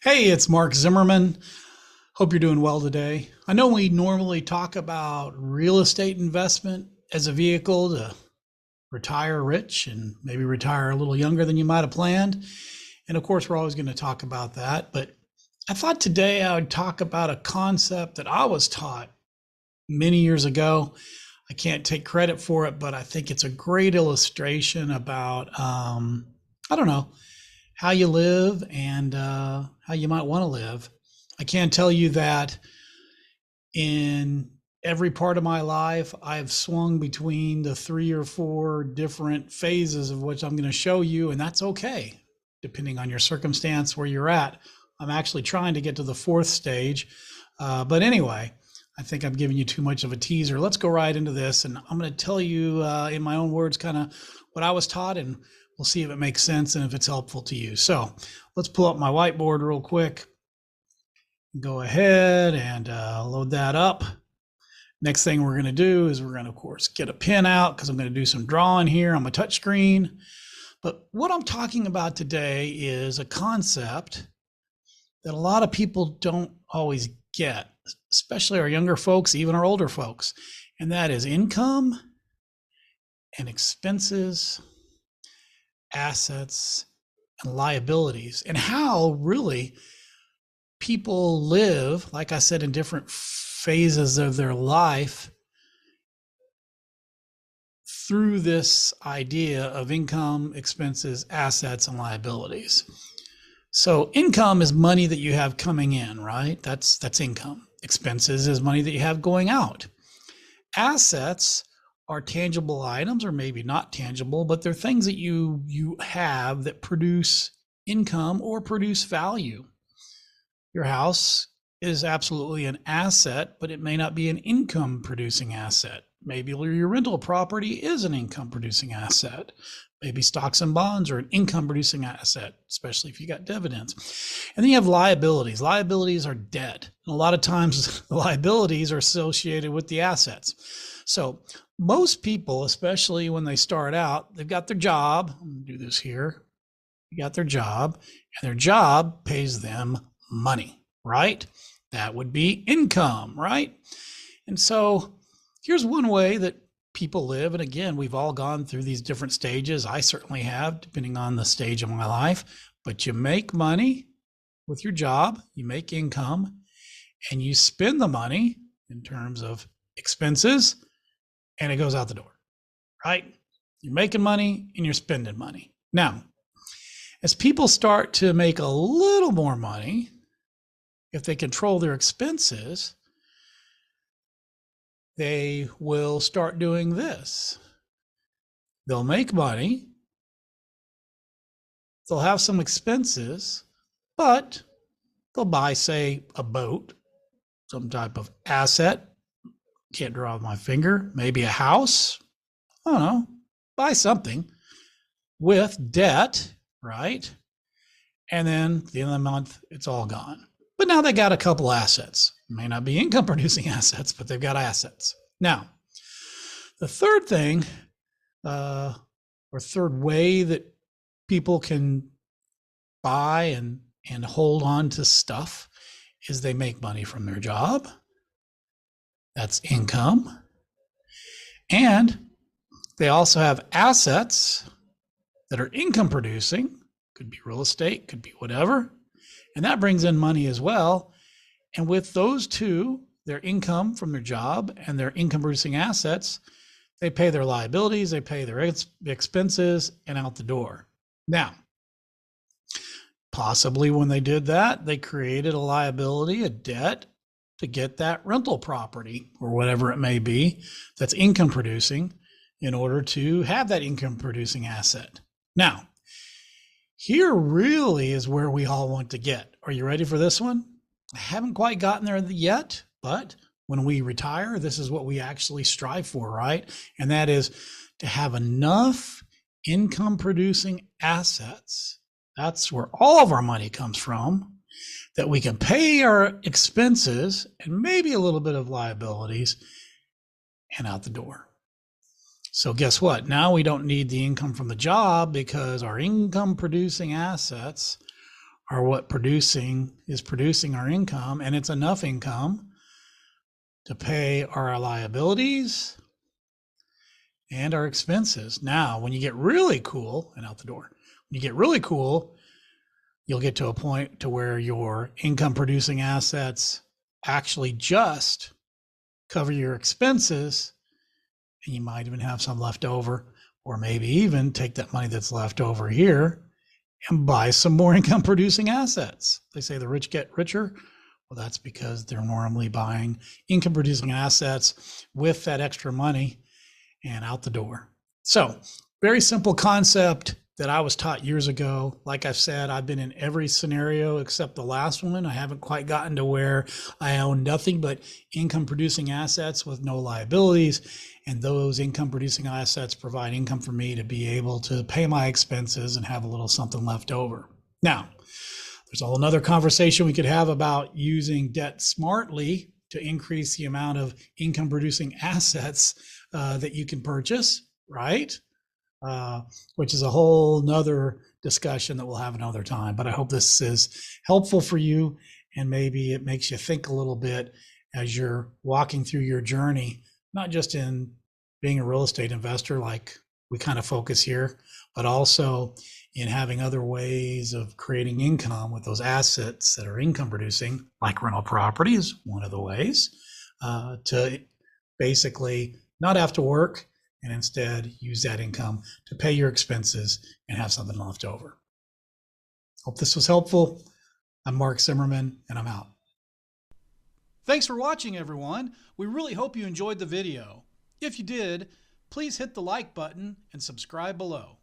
Hey, it's Mark Zimmerman. Hope you're doing well today. I know we normally talk about real estate investment as a vehicle to retire rich and maybe retire a little younger than you might have planned. And of course, we're always going to talk about that. But I thought today I would talk about a concept that I was taught many years ago. I can't take credit for it, but I think it's a great illustration about, I don't know, how you live and how you might want to live. I can tell you that in every part of my life, I've swung between the three or four different phases of which I'm going to show you, and that's okay, depending on your circumstance where you're at. I'm actually trying to get to the fourth stage. But anyway, I think I'm giving you too much of a teaser. Let's go right into this, and I'm going to tell you in my own words kind of what I was taught, and we'll see if it makes sense and if it's helpful to you. So let's pull up my whiteboard real quick. Go ahead and load that up. Next thing we're going to do is we're going to, of course, get a pen out because I'm going to do some drawing here on my touch screen. But what I'm talking about today is a concept that a lot of people don't always get, especially our younger folks, even our older folks, and that is income and expenses, assets, and liabilities, and how really people live, like I said, in different phases of their life through this idea of income, expenses, assets, and liabilities. So income is money that you have coming in, right? That's income. Expenses is money that you have going out. Assets are tangible items, or maybe not tangible, but they're things that you have that produce income or produce value. Your house is absolutely an asset, but it may not be an income producing asset. Maybe your rental property is an income producing asset. Maybe stocks and bonds are an income producing asset, especially if you got dividends. And then you have liabilities. Liabilities are debt. And a lot of times the liabilities are associated with the assets. So most people, especially when they start out, they've got their job. I'm going to do this here. You got their job, and their job pays them money, right? That would be income, right? And so here's one way that people live. And again, we've all gone through these different stages. I certainly have, depending on the stage of my life. But you make money with your job, you make income, and you spend the money in terms of expenses, and it goes out the door, right? You're making money and you're spending money. Now, as people start to make a little more money, if they control their expenses, they will start doing this. They'll make money, they'll have some expenses, but they'll buy, say, a boat, some type of asset. Can't draw with my finger. Maybe a house. I don't know. Buy something with debt, right? And then at the end of the month, it's all gone. But now they got a couple assets. It may not be income producing assets, but they've got assets. Now, the third thing, or third way that people can buy and hold on to stuff is they make money from their job. That's income. And they also have assets that are income producing. Could be real estate, could be whatever. And that brings in money as well. And with those two, their income from their job and their income producing assets, they pay their liabilities, they pay their expenses, and out the door. Now, possibly when they did that, they created a liability, a debt to get that rental property or whatever it may be that's income producing in order to have that income producing asset. Now, here really is where we all want to get. Are you ready for this one? I haven't quite gotten there yet, but when we retire, this is what we actually strive for, right? And that is to have enough income producing assets. That's where all of our money comes from, that we can pay our expenses and maybe a little bit of liabilities and out the door. So guess what? Now we don't need the income from the job because our income producing assets are what is producing our income, and it's enough income to pay our liabilities and our expenses. Now, when you get really cool, and out the door, when you get really cool, you'll get to a point to where your income producing assets actually just cover your expenses, and you might even have some left over, or maybe even take that money that's left over here and buy some more income producing assets. They say the rich get richer. Well, that's because they're normally buying income producing assets with that extra money and out the door. So, very simple concept that I was taught years ago. Like I've said, I've been in every scenario except the last one. I haven't quite gotten to where I own nothing but income producing assets with no liabilities. And those income producing assets provide income for me to be able to pay my expenses and have a little something left over. Now, there's a whole nother conversation we could have about using debt smartly to increase the amount of income producing assets that you can purchase, right? Which is a whole nother discussion that we'll have another time. But I hope this is helpful for you, and maybe it makes you think a little bit as you're walking through your journey, not just in being a real estate investor like we kind of focus here, but also in having other ways of creating income with those assets that are income producing, like rental property is one of the ways to basically not have to work and instead use that income to pay your expenses and have something left over. Hope this was helpful. I'm Mark Zimmerman, and I'm out. Thanks for watching, everyone. We really hope you enjoyed the video. If you did, please hit the like button and subscribe below.